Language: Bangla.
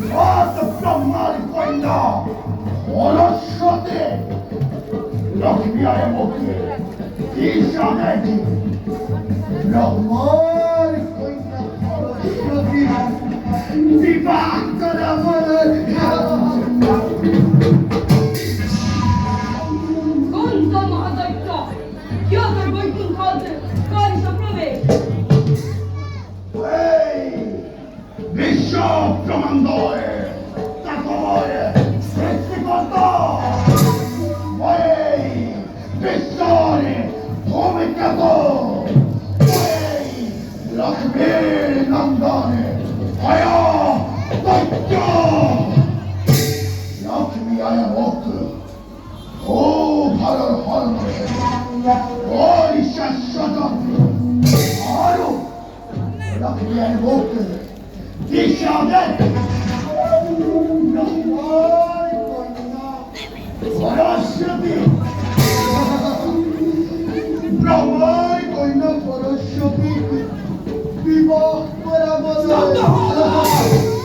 От Брахмар কন্যা সরস্বতী লক্ষ্মী আয় মুখে ঈশা দেখি ব্রহ্মার কন্যা সরস্বতী বিবাহ করা বলে গন্ধ মহাদৈত্য কিয়তর বৈকুণ্ঠে কারিস প্রবেশ এই বিশ্ব ব্রহ্মাণ্ডয়ে তাকয় সৃষ্টিকর্তা এই বিশ্বরে ভূমিকাত এই লক্ষ্মীর নন্দনে আয়া দৈত্য লক্ষ্মী আয়া মুখ ও ভারর হরণে ওই শাশ্বত আরো লক্ষ্মী আয়া মুখ দিশা দেয় সরস্বতী ব্রহ্মার কন্যা সরস্বতী বিবাহ করা বলে